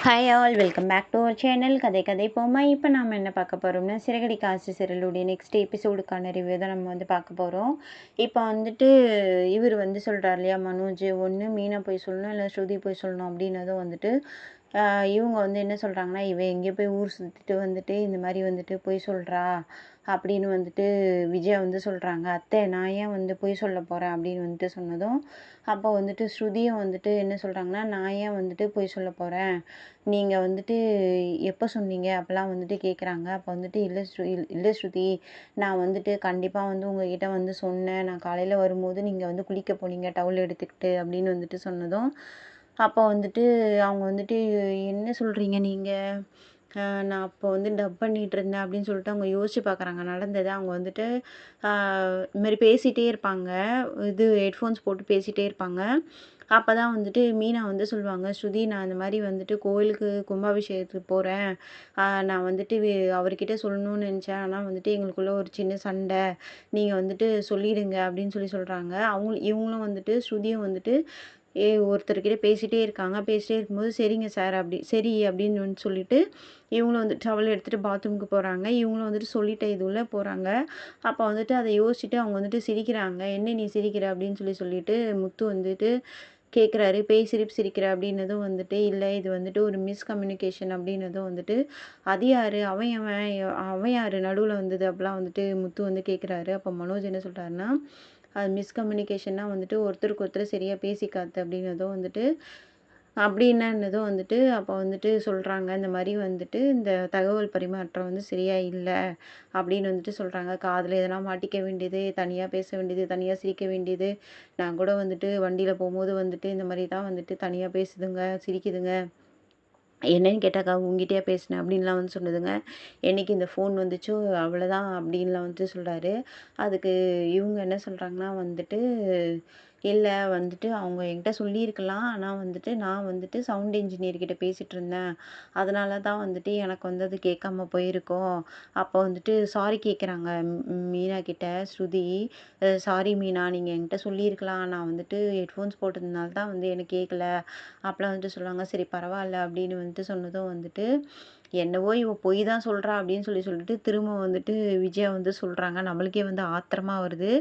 Hi all welcome back to our channel கதை கதை போமா. இப்போ நாம் என்ன பார்க்க போகிறோம்னா சிறகடி காசு சீரியலுடைய நெக்ஸ்ட் எபிசோடுக்கான ரிவ்யூ தான் நம்ம பார்க்க போகிறோம். இப்போ இவர் சொல்கிறார் இல்லையா, மனோஜ் ஒன்று மீனா போய் சொல்லணும் இல்லை ஸ்ருதி போய் சொல்லணும் அப்படின்னதும் இவங்க என்ன சொல்கிறாங்கன்னா, இவன் எங்கேயோ போய் ஊர் சுற்றிட்டு இந்த மாதிரி போய் சொல்கிறா அப்படின்னு விஜயா சொல்கிறாங்க. அத்தை நான் ஏன் போய் சொல்ல போகிறேன் அப்படின்னு சொன்னதும் அப்போ ஸ்ருதியும் என்ன சொல்கிறாங்கன்னா, நான் ஏன் போய் சொல்ல போகிறேன், நீங்கள் எப்போ சொன்னீங்க அப்போலாம் கேட்குறாங்க. அப்போ இல்லை ஸ்ருதி, நான் கண்டிப்பாக உங்ககிட்ட சொன்னேன், நான் காலையில் வரும்போது நீங்கள் குளிக்க போனீங்க டவுல் எடுத்துக்கிட்டு அப்படின்னு சொன்னதும் அப்போ அவங்க என்ன சொல்கிறீங்க நீங்கள், நான் அப்போ டப் பண்ணிகிட்டு இருந்தேன் அப்படின்னு சொல்லிட்டு அவங்க யோசிச்சு பார்க்குறாங்க நடந்ததை. அவங்க இதுமாரி பேசிகிட்டே இருப்பாங்க, ஹெட்ஃபோன்ஸ் போட்டு பேசிகிட்டே இருப்பாங்க. அப்போ தான் மீனா சொல்லுவாங்க, ஸ்ருதி நான் இந்த மாதிரி கோயிலுக்கு கும்பாபிஷேகத்துக்கு போகிறேன், நான் அவர்கிட்ட சொல்லணும்னு நினச்சேன், ஆனால் எங்களுக்குள்ளே ஒரு சின்ன சண்டை, நீங்கள் சொல்லிடுங்க அப்படின்னு சொல்கிறாங்க. இவங்களும் ஸ்ருதியும் ஒருத்தர்கிட்ட பேசிகிட்டே இருக்காங்க. பேசிகிட்டே இருக்கும்போது சரிங்க சார் சரி அப்படின்னு சொல்லிட்டு இவங்களும் டவல் எடுத்துகிட்டு பாத்ரூமுக்கு போகிறாங்க. இவங்களும் சொல்லிட்ட இது உள்ளே போகிறாங்க. அப்போ அதை யோசிச்சுட்டு அவங்க சிரிக்கிறாங்க. என்ன நீ சிரிக்கிற அப்படின்னு சொல்லிட்டு முத்து கேட்குறாரு. பேய் சிரிப்பு சிரிக்கிற அப்படின்னதும் இல்லை இது ஒரு மிஸ்கம்யூனிகேஷன் அப்படின்னதும் அது யார், அவன் யார் நடுவில் வந்தது அப்படிலாம் முத்து கேட்குறாரு. அப்போ மனோஜ் என்ன சொல்கிறாருன்னா, அது மிஸ்கம்யூனிகேஷன்னா ஒருத்தருக்கு ஒருத்தர் சரியாக பேசிக்காது அப்படின்னதும் அப்படி என்னன்னதும் அப்போ சொல்கிறாங்க, இந்த மாதிரி இந்த தகவல் பரிமாற்றம் சரியா இல்லை அப்படின்னு சொல்கிறாங்க. காதில் எதனா மாட்டிக்க வேண்டியது, தனியாக பேச வேண்டியது, தனியாக சிரிக்க வேண்டியது, நான் கூட வண்டியில் போகும்போது இந்த மாதிரி தான் தனியாக பேசுதுங்க, சிரிக்குதுங்க, என்னன்னு கேட்டாக்கா உங்ககிட்டயே பேசினேன் அப்படின்லாம் சொன்னதுங்க. என்னைக்கு இந்த ஃபோன் வந்துச்சோ அவ்வளோதான் அப்படின்லாம் சொல்கிறாரு. அதுக்கு இவங்க என்ன சொல்கிறாங்கன்னா இல்லை அவங்க என்கிட்ட சொல்லியிருக்கலாம், ஆனால் நான் சவுண்ட் இன்ஜினியர்கிட்ட பேசிகிட்டு இருந்தேன், அதனால தான் எனக்கு அது கேட்காம போயிருக்கோம். அப்போ சாரி கேட்குறாங்க மீனா கிட்ட ஸ்ருதி. சாரி மீனா, நீங்கள் என்கிட்ட சொல்லியிருக்கலாம், நான் ஹெட்ஃபோன்ஸ் போட்டதுனால தான் எனக்கு கேட்கல அப்போலாம் சொல்லுவாங்க. சரி பரவாயில்ல அப்படின்னு சொன்னதும் என்னவோ இவ பொய் தான் சொல்கிறா அப்படின்னு சொல்லிட்டு திரும்ப விஜயா சொல்கிறாங்க. நம்மளுக்கே ஆத்திரமாக வருது,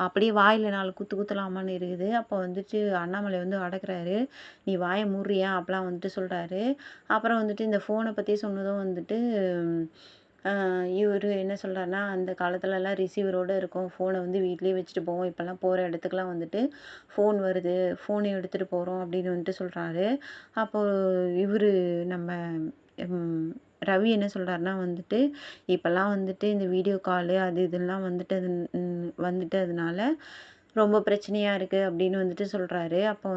அப்படியே வாயில் 4 குத்து குத்தலாமான்னு இருக்குது. அப்போ அண்ணாமலை அடக்குறாரு, நீ வாயை மூடுறியா அப்போலாம் சொல்கிறாரு. அப்புறம் இந்த ஃபோனை பற்றி சொன்னதும் இவர் என்ன சொல்கிறாருன்னா, அந்த காலத்துலலாம் ரிசீவரோடு இருக்கும், ஃபோனை வீட்லேயே வச்சுட்டு போவோம், இப்போல்லாம் போகிற இடத்துக்குலாம் ஃபோன் வருது, ஃபோனை எடுத்துகிட்டு போகிறோம் அப்படின்னு சொல்கிறாரு. அப்போது இவர் நம்ம ரவி என்ன சொல்கிறாருன்னா இப்போல்லாம் இந்த வீடியோ காலு அது இதெல்லாம் வந்துட்டதுனால ரொம்ப பிரச்சனையாக இருக்குது அப்படின்னு சொல்கிறாரு. அப்போ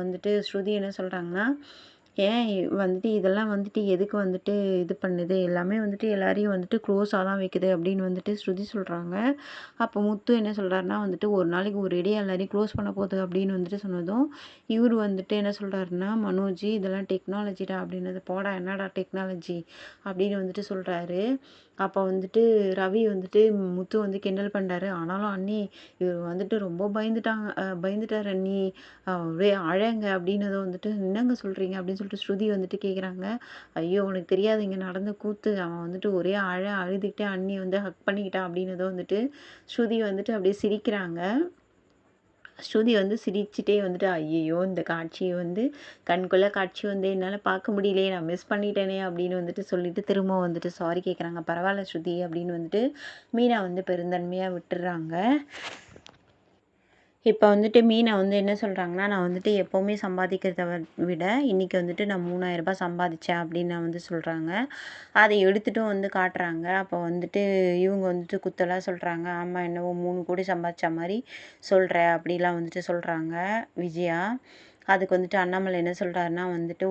ஸ்ருதி என்ன சொல்கிறாங்கன்னா, ஏன் இதெல்லாம் எதுக்கு இது பண்ணுது, எல்லாமே எல்லாரையும் க்ளோஸாக தான் வைக்குது அப்படின்னு ஸ்ருதி சொல்கிறாங்க. அப்போ முத்து என்ன சொல்கிறாருன்னா ஒரு நாளைக்கு ஒரு இடையே எல்லாரையும் க்ளோஸ் பண்ண போகுது அப்படின்னு சொன்னதும் இவர் என்ன சொல்கிறாருன்னா, மனோஜி இதெல்லாம் டெக்னாலஜிடா அப்படின்னது. போடா என்னடா டெக்னாலஜி அப்படின்னு சொல்கிறாரு. அப்போ ரவி முத்து கிண்டல் பண்ணுறாரு. ஆனாலும் அண்ணி இவர் ரொம்ப பயந்துட்டார் அண்ணி, அப்படியே அழங்க அப்படின்னதும் என்னங்க சொல்கிறீங்க அப்படின்னு சொல்லிட்டு ஸ்ருதி கேட்குறாங்க. ஐயோ உனக்கு தெரியாது இங்கே நடந்த கூத்து, அவன் ஒரே அழுதுகிட்டே அண்ணி ஹக் பண்ணிக்கிட்டா அப்படின்னதும் ஸ்ருதி அப்படியே சிரிக்கிறாங்க. ஸ்ருதி சிரிச்சுட்டே ஐயையோ இந்த காட்சியை கண்கொள்ளா காட்சி என்னால் பார்க்க முடியலையே, நான் மிஸ் பண்ணிட்டேனே அப்படின்னு சொல்லிட்டு திரும்ப சாரி கேட்குறாங்க. பரவாயில்ல ஸ்ருதி அப்படின்னு மீனா பெருந்தன்மையாக விட்டுடுறாங்க. இப்போ மீனா என்ன சொல்கிறாங்கன்னா, நான் எப்போவுமே சம்பாதிக்கிறத விட இன்றைக்கி நான் 3000 ரூபாய் சம்பாதிச்சேன் அப்படின்னு நான் சொல்கிறாங்க. அதை எடுத்துட்டும் காட்டுறாங்க. அப்போ இவங்க குத்தலாக சொல்கிறாங்க, ஆமாம் என்னவோ 3 கோடி சம்பாதிச்ச மாதிரி சொல்கிற அப்படிலாம் சொல்கிறாங்க விஜயா. அதுக்கு அண்ணாமலை என்ன சொல்கிறாருன்னா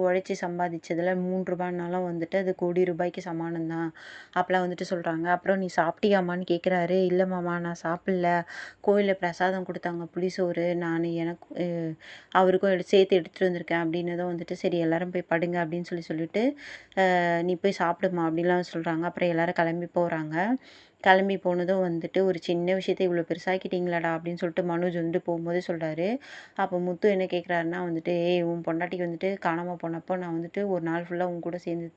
உழைச்சி சம்பாதிச்சதில் 3 ரூபாய்னாலும் அது 1 கோடி ரூபாய்க்கு சமானம் தான் அப்போலாம் சொல்கிறாங்க. அப்புறம் நீ சாப்பிட்டியாமான்னு கேட்குறாரு. இல்லை மாமா நான் சாப்பிடல, கோயிலில் பிரசாதம் கொடுத்தாங்க புளிசோறு, நான் எனக்கு அவருக்கும் சேர்த்து எடுத்துகிட்டு வந்திருக்கேன் அப்படின்னதும் சரி எல்லாரும் போய் படுங்க அப்படின்னு சொல்லிட்டு நீ போய் சாப்பிடுமா அப்படிலாம் சொல்கிறாங்க. அப்புறம் எல்லாரும் கிளம்பி போகிறாங்க. கிளம்பி போனதும் வந்துட்டு, "ஒரு சின்ன விஷயத்த இவ்வளோ பெருசாக்கிட்டீங்களாடா" அப்படின்னு சொல்லிட்டு மனோஜ் வந்துட்டு போகும்போது சொல்றாரு. அப்போ முத்து என்ன கேட்குறாருன்னா வந்துட்டு, "ஏய் உன் பொண்டாட்டிக்கு வந்துட்டு காணாம போனப்போ நான் வந்துட்டு ஒரு நாள் ஃபுல்லா உன் கூட சேர்ந்து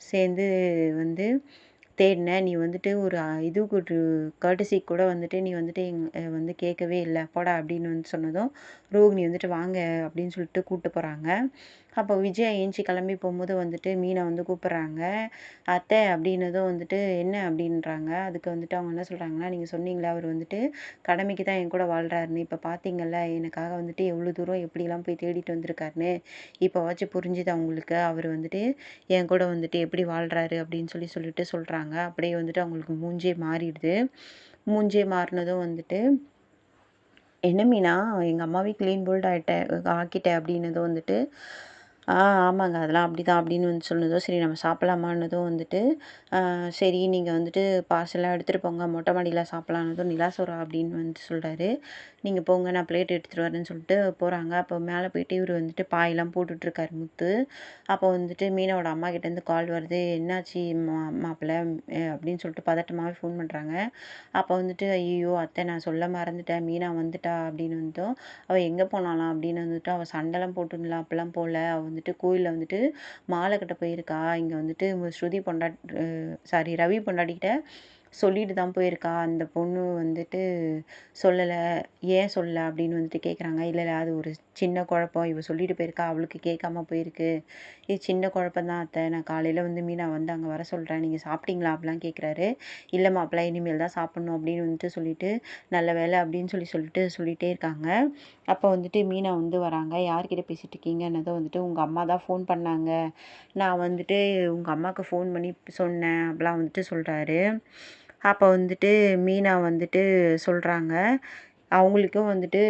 சேர்ந்து வந்து தேடினேன். நீ வந்துட்டு ஒரு இதுக்கு ஒரு கர்ட்டஸிக்கு கூட வந்துட்டு நீ வந்துட்டு வந்து கேட்கவே இல்ல. போடா" அப்படின்னு வந்து சொன்னதும், ரோகிணி வந்துட்டு "வாங்க" அப்படின்னு சொல்லிட்டு கூட்டு போறாங்க. அப்போ விஜயா ஏஞ்சி கிளம்பி போகும்போது வந்துட்டு மீனா வந்து கூப்பிடுறாங்க. "அத்தை" அப்படின்னதும் வந்துட்டு, "என்ன?" அப்படின்றாங்க. அதுக்கு வந்துட்டு அவங்க என்ன சொல்றாங்கன்னா, "நீங்க சொன்னீங்கல்ல அவர் வந்துட்டு கடமைக்கு தான் என் கூட வாழ்றாருன்னு. இப்ப பார்த்தீங்கல்ல எனக்காக வந்துட்டு எவ்வளோ தூரம் எப்படிலாம் போய் தேடிட்டு வந்திருக்காருன்னு. இப்பவாச்சும் புரிஞ்சுதா உங்களுக்கு? அவர் வந்துட்டு என் கூட வந்துட்டு எப்படி வாழ்றாரு?" அப்படின்னு சொல்லிட்டு சொல்றாங்க. அப்படியே வந்துட்டு அவங்களுக்கு மூஞ்சே மாறிடுது. மூஞ்சே மாறுனதும் வந்துட்டு, "என்ன மீனா எங்க அம்மாவே கிளீன் போல்ட் ஆக்கிட்ட" அப்படின்னதும் வந்துட்டு, "ஆ ஆமாங்க. அதெல்லாம் அப்படிதான்" அப்படின்னு வந்து சொன்னதும், "சரி நம்ம சாப்பிடலாமான்னதும்" வந்துட்டு, சரி நீங்க வந்துட்டு பார்சல்லாம் எடுத்துட்டு போங்க. மொட்டை மாடியில சாப்பிடலான்னதும், "நிலாசோறா?" அப்படின்னு வந்து சொல்றாரு. "நீங்க போங்க நான் பிளேட் எடுத்துட்டு வரேன்னு" சொல்லிட்டு போறாங்க. அப்போ மேலே போயிட்டு இவரு வந்துட்டு பாயெல்லாம் போட்டுட்ருக்காரு முத்து. அப்போ வந்துட்டு மீனாவோட அம்மாகிட்டேருந்து கால் வருது. "என்னாச்சு மாப்பிள?" அப்படின்னு சொல்லிட்டு பதட்டமாவே ஃபோன் பண்றாங்க. அப்போ வந்துட்டு, "ஐயய்யோ! அத்தை நான் சொல்ல மறந்துட்டேன். மீனா வந்துட்டா" அப்படின்னு வந்துட்டோம். "அவ எங்க போனாளாம்?" அப்படின்னு வந்துட்டு, "அவ சண்டைலாம் போட்டுருந்தா அப்பலாம் போல. அவ வந்துட்டு கோயில்ல வந்துட்டு மாலை கட்ட போயிருக்கா. இங்க வந்துட்டு ஸ்ருதி சாரி ரவி பொண்டாட்டிகிட்ட சொல்லிட்டு தான் போயிருக்கா. அந்த பொண்ணு வந்துட்டு சொல்லல. ஏன் சொல்லல?" அப்படின்னு வந்துட்டு கேட்குறாங்க. "இல்ல, இல்ல அது ஒரு சின்ன குழப்பம். இவ சொல்லிட்டு போயிருக்கா. அவளுக்கு கேட்காம போயிருக்கு. இது சின்ன குழப்பம் தான் அத்தை. நான் காலையில வந்து மீனா வந்து அங்க வர சொல்றேன். நீங்க சாப்பிட்டீங்களா?" அப்படிலாம் கேட்குறாரு. "இல்ல மாப்பிள இனிமேல் தான் சாப்பிடணும்" அப்படின்னு வந்துட்டு சொல்லிட்டு, "நல்ல வேலை" அப்படின்னு சொல்லிட்டே இருக்காங்க. அப்போ வந்துட்டு மீனா வந்து வராங்க. "யார்கிட்ட பேசிட்டு இருக்கீங்கன்னதும்" வந்துட்டு, "உங்க அம்மா தான் ஃபோன் பண்ணாங்க. நான் வந்துட்டு உங்க அம்மாவுக்கு ஃபோன் பண்ணி சொன்னேன்" அப்படிலாம் வந்துட்டு சொல்றாரு. அப்போ வந்துட்டு மீனா வந்துட்டு சொல்றாங்க. அவங்களுக்கும் வந்துட்டு,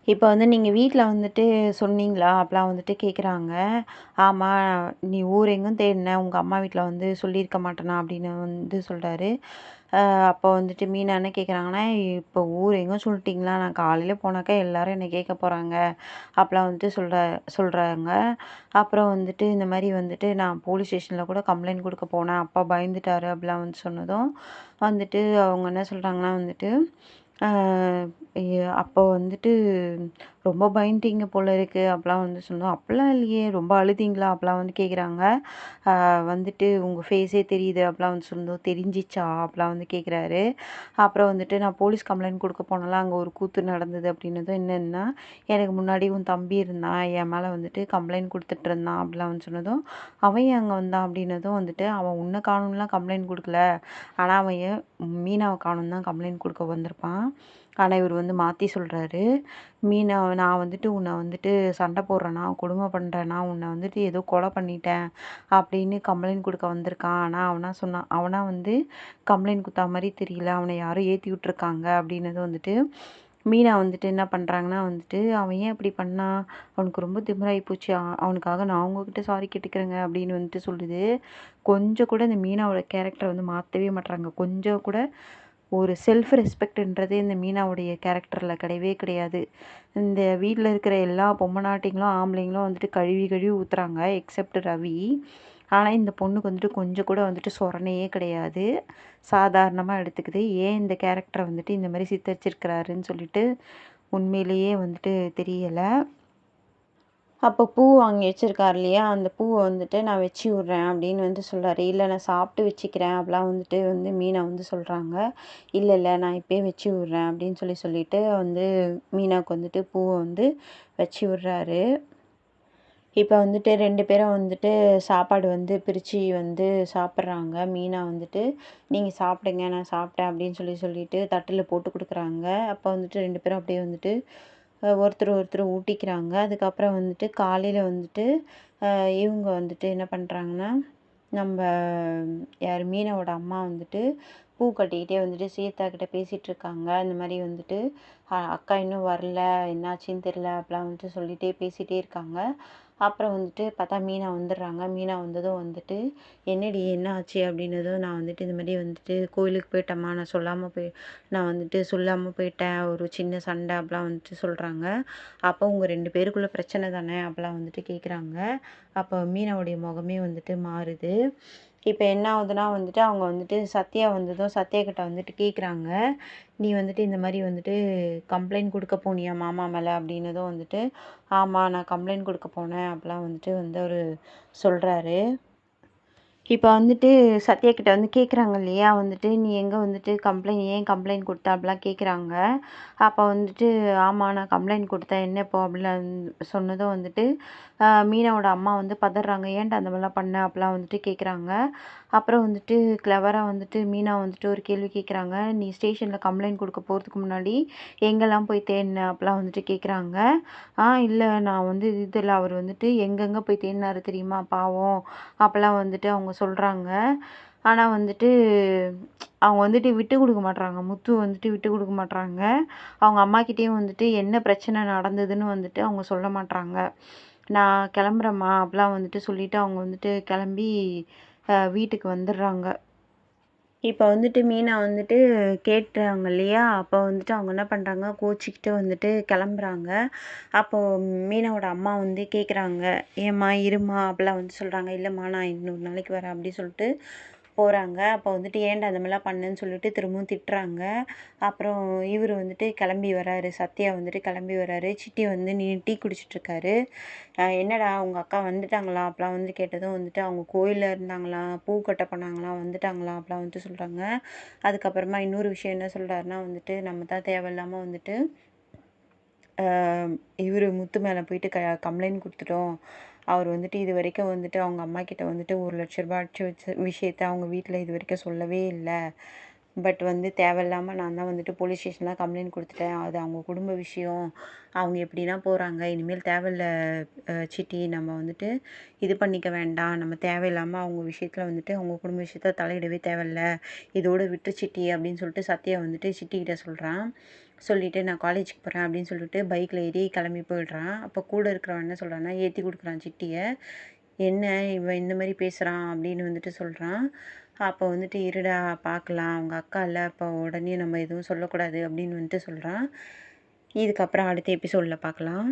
"இப்ப வந்து நீங்க வீட்ல வந்துட்டு சொன்னீங்களா?" அப்பலாம் வந்துட்டு கேட்குறாங்க. "ஆமா, நீ ஊரெங்கும் தேடின. உங்க அம்மா வீட்ல வந்து சொல்லியிருக்க மாட்டேனா?" அப்படின்னு வந்து சொல்றாரு. அப்போ வந்துட்டு மீனா என்ன கேட்குறாங்கன்னா, "இப்போ ஊரெங்கும் சொல்லிட்டீங்களா? நான் காலையில போனாக்கா எல்லாரும் என்ன கேட்க போறாங்க." அப்பலாம் வந்துட்டு சொல்றாங்க. அப்புறம் வந்துட்டு இந்த மாரி வந்துட்டு, "நான் போலீஸ் ஸ்டேஷன்ல கூட கம்ப்ளைண்ட் குடுக்க போனேன். அப்பா பயந்துட்டாரு." அப்படிலாம் வந்து சொன்னதும், வந்துட்டு அவங்க என்ன சொல்றாங்கன்னா வந்துட்டு, அ அப்போ வந்துட்டு, "ரொம்ப பயந்துட்டீங்க போல இருக்கு." அப்பலாம் வந்து சொன்னோம். "அப்பலாம் இல்லையே! ரொம்ப அழுதீங்களா?" அப்பலாம் வந்து கேட்குறாங்க. வந்துட்டு "உங்க ஃபேஸே தெரியுது" அப்பலாம் வந்து சொன்னதும், "தெரிஞ்சிச்சா?" அப்பலாம் வந்து கேட்குறாரு. அப்புறம் வந்துட்டு, "நான் போலீஸ் கம்ப்ளைண்ட் குடுக்க போனேன்ல, அங்க ஒரு கூத்து நடந்தது" அப்படின்னதும், "என்னன்னா?" "எனக்கு முன்னாடி உன் தம்பி இருந்தான். என் மேல வந்துட்டு கம்ப்ளைண்ட் குடுத்துட்டு இருந்தான்." அப்படிலாம் வந்து சொன்னதும், "அவன் ஏன் அங்க வந்தான்?" அப்படின்னதும் வந்துட்டு, "அவன் உன்ன காணோம்லாம் கம்ப்ளைண்ட் குடுக்கல. ஆனா அவன் மீனாவ காணோம்னு தான் கம்ப்ளைண்ட் குடுக்க வந்திருப்பான்." ஆனா இவரு வந்து மாத்தி சொல்றாரு. "மீனா நான் வந்துட்டு உன்ன வந்துட்டு சண்டை போடுறேனா, கொடுமை பண்றேனா, உன்ன வந்துட்டு ஏதோ கொலை பண்ணிட்டேன்." அப்படின்னு கம்ப்ளைண்ட் குடுக்க வந்திருக்கான். ஆனா அவனா வந்து கம்ப்ளைண்ட் குடுத்தா மாரி தெரியல. அவன யாரோ ஏத்தி விட்டுருக்காங்க அப்படின்னதும் வந்துட்டு, மீனா வந்துட்டு என்ன பண்றாங்கன்னா வந்துட்டு, "அவன் ஏன் இப்படி பண்ணான்? அவனுக்கு ரொம்ப திமிராயி போச்சு. அவனுக்காக நான் உங்ககிட்ட சாரி கேட்டுக்கிறேங்க" அப்படின்னு வந்துட்டு சொல்லுது. கொஞ்சம் கூட இந்த மீனாவோட கேரக்டர வந்து மாத்தவே மாட்றாங்க. கொஞ்சம் கூட ஒரு செல்ஃப் ரெஸ்பெக்ட்ன்றதே இந்த மீனாவுடைய கேரக்டர்ல கிடையவே கிடையாது. இந்த வீட்ல இருக்கிற எல்லா பொம்மனாட்டிங்களும், ஆம்பளைங்களும் வந்துட்டு கழுவி கழுவி ஊத்துறாங்க. எக்ஸெப்ட் ரவி. ஆனா, இந்த பொண்ணுக்கு வந்துட்டு கொஞ்சம் கூட வந்துட்டு சொரணையே கிடையாது. சாதாரணமா எடுத்துக்குது. ஏன் இந்த கேரக்டர வந்துட்டு இந்த மாரி சித்தரிச்சிருக்கிறாருன்னு சொல்லிட்டு உண்மையிலேயே வந்துட்டு தெரியல. அப்போ பூ வாங்கி வச்சிருக்காரு இல்லையா? அந்த பூவ வந்துட்டு நான் வச்சு விட்றேன் அப்படின்னு வந்து சொல்றாரு. "இல்ல நான் சாப்பிட்டு வச்சுக்கிறேன்" அப்படிலாம் வந்துட்டு வந்து மீனா வந்து சொல்றாங்க. "இல்ல, இல்ல நான் இப்பயே வச்சு விட்றேன்" அப்படின்னு சொல்லிட்டு வந்து மீனாவுக்கு வந்துட்டு பூவ வந்து வச்சு விடுறாரு. இப்ப வந்துட்டு 2 பேரும் வந்துட்டு சாப்பாடு வந்து பிரிச்சு வந்து சாப்பிடுறாங்க. மீனா வந்துட்டு, "நீங்க சாப்பிடுங்க, நான் சாப்பிட்டேன்" அப்படின்னு சொல்லிட்டு தட்டுல போட்டு குடுக்குறாங்க. அப்ப வந்துட்டு 2 பேரும் அப்படியே வந்துட்டு ஒருத்தர் ஒருத்தர் ஊட்டிக்கிறாங்க. அதுக்கப்புறம் வந்துட்டு காலையில வந்துட்டு அ இவங்க வந்துட்டு என்ன பண்றாங்கன்னா, நம்ப யாரு மீனாவோட அம்மா வந்துட்டு பூ கட்டிக்கிட்டே வந்துட்டு சீதா கிட்ட பேசிட்டு இருக்காங்க. இந்த மாரி வந்துட்டு, அக்கா இன்னும் வரல, என்னாச்சுன்னு தெரியல" அப்படிலாம் வந்துட்டு சொல்லிட்டே பேசிட்டே இருக்காங்க. அப்புறம் வந்துட்டு பார்த்தா மீனா வந்துடுறாங்க. மீனா வந்ததும் வந்துட்டு, "என்னடி என்ன ஆச்சு?" அப்படின்னதும், "நான் வந்துட்டு இந்த மாரி வந்துட்டு கோயிலுக்கு போயிட்டேம்மா. நான் வந்துட்டு சொல்லாம போயிட்டேன். ஒரு சின்ன சண்டை" அப்படிலாம் வந்துட்டு சொல்றாங்க. "அப்போ உங்க 2 பேருக்குள்ள பிரச்சனை தானே?" அப்படிலாம் வந்துட்டு கேட்குறாங்க. அப்போ மீனாவுடைய முகமே வந்துட்டு மாறுது. இப்ப என்ன ஆகுதுன்னா வந்துட்டு, அவங்க வந்துட்டு சத்யா வந்ததும் சத்யா கிட்ட வந்துட்டு கேட்குறாங்க. "நீ வந்துட்டு இந்த மாரி வந்துட்டு கம்ப்ளைண்ட் குடுக்க போனியா மாமா மேல?" அப்படின்னதும் வந்துட்டு, "ஆமா நான் கம்ப்ளைண்ட் குடுக்க போனேன்." அப்பலாம் வந்துட்டு வந்து அவரு சொல்றாரு. இப்ப வந்துட்டு சத்யா கிட்ட வந்து கேட்குறாங்க இல்லையா? வந்துட்டு, "நீ எங்க வந்துட்டு ஏன் கம்ப்ளைண்ட் குடுத்த?" அப்படிலாம் கேட்குறாங்க. அப்ப வந்துட்டு, "ஆமா நான் கம்ப்ளைண்ட் குடுத்தேன். என்ன இப்போ?" அப்படிலாம் சொன்னதும் வந்துட்டு, மீனாவோட அம்மா வந்து பதர்றாங்க. "ஏன்டா அந்த மாரிலாம் பண்ண?" அப்படிலாம் வந்துட்டு கேட்குறாங்க. அப்புறம் வந்துட்டு கிளவரா வந்துட்டு மீனா வந்துட்டு ஒரு கேள்வி கேட்குறாங்க. "நீ ஸ்டேஷன்ல கம்ப்ளைண்ட் குடுக்க போறதுக்கு முன்னாடி எங்கெல்லாம் போய் தேடுன?" அப்படிலாம் வந்துட்டு கேட்குறாங்க. இல்ல நான் வந்து இதில அவர் வந்துட்டு எங்கெங்க போய் தேடுனாரு தெரியுமா? பாவம்." அப்பலாம் வந்துட்டு அவங்க சொல்றாங்க. ஆனா வந்துட்டு, அவங்க வந்துட்டு விட்டு குடுக்க மாட்றாங்க. முத்து வந்துட்டு விட்டு குடுக்க மாட்றாங்க. அவங்க அம்மாகிட்டயும் வந்துட்டு என்ன பிரச்சனை நடந்ததுன்னு வந்துட்டு அவங்க சொல்ல மாட்றாங்க. "நான் கிளம்புறேம்மா" அப்பலாம் வந்துட்டு சொல்லிட்டு அவங்க வந்துட்டு கிளம்பி வீட்டுக்கு வந்துர்றாங்க. இப்ப வந்துட்டு மீனா வந்துட்டு கேட்டாங்க இல்லையா? அப்ப வந்துட்டு அவங்க என்ன பண்றாங்க, கோச்சிக்கிட்டு வந்துட்டு கெளம்புறாங்க. அப்போ மீனாவோட அம்மா வந்து கேட்குறாங்க, "ஏம்மா இரும்மா" அப்பலாம் வந்து சொல்றாங்க. "இல்லம்மா நான் இன்னொரு நாளைக்கு வரேன்" அப்படி சொல்லிட்டு போறாங்க. அப்போ வந்துட்டு ஏன்டா இந்த மாரிலாம் பண்ணேன்னு சொல்லிட்டு திரும்பவும் திட்டுறாங்க. அப்புறம் இவரு வந்துட்டு கெளம்பி வராரு. சத்யா வந்துட்டு கெளம்பி வராரு. சிட்டி வந்து நின்னு டீ குடிச்சிட்டுருக்காரு. "என்னடா உங்க அக்கா வந்துட்டாங்களா?" அப்பலாம் வந்து கேட்டதும் வந்துட்டு, "அவங்க கோயில்ல இருந்தாங்களாம், பூ கட்ட போனாங்களாம், வந்துட்டாங்களாம்" அப்பலாம் வந்துட்டு சொல்றாங்க. அதுக்கப்புறமா இன்னொரு விஷயம் என்ன சொல்றாருன்னா வந்துட்டு, "நம்ம தான் தேவையில்லாம வந்துட்டு அ இவரு முத்து மேல போயிட்டு கம்ப்ளைண்ட் குடுத்துட்டோம். அவர் வந்துட்டு இதுவரைக்கும் வந்துட்டு அவங்க அம்மாகிட்ட வந்துட்டு ரூ. 1,00,000 அடிச்சு வச்ச விஷயத்த அவங்க வீட்ல இதுவரைக்கும் சொல்லவே இல்ல. பட் வந்து தேவையில்லாம நான் தான் வந்துட்டு போலீஸ் ஸ்டேஷன்ல கம்ப்ளைண்ட் குடுத்துட்டேன். அது அவங்க குடும்ப விஷயம். அவங்க எப்படின்னா போறாங்க. இனிமேல் தேவையில்ல சிட்டி நம்ம வந்துட்டு இது பண்ணிக்க வேண்டாம். நம்ம தேவையில்லாம அவங்க விஷயத்துல வந்துட்டு அவங்க குடும்ப விஷயத்துல தலையிடவே தேவையில்ல. இதோட விட்டுரு சிட்டி" அப்படின்னு சொல்லிட்டு சத்யா வந்துட்டு சிட்டிகிட்ட சொல்றான். சொல்லிட்டு, "நான் காலேஜுக்கு போறேன்" அப்படின்னு சொல்லிட்டு பைக்ல ஏறி கிளம்பி போயிடுறான். அப்போ கூட இருக்கிறவன் என்ன சொல்றான்னா, ஏத்தி குடுக்குறான் சிட்டிய. "என்ன இவன் இந்த மாரி பேசுறான்?" அப்படின்னு வந்துட்டு சொல்றான். அப்போ வந்துட்டு, "இருடா பார்க்கலாம். அவங்க அக்கால்ல, அப்போ உடனே நம்ம எதுவும் சொல்லக்கூடாது" அப்படின்னு வந்துட்டு சொல்றான். இதுக்கப்புறம் அடுத்த எபிசோட்ல பார்க்கலாம்.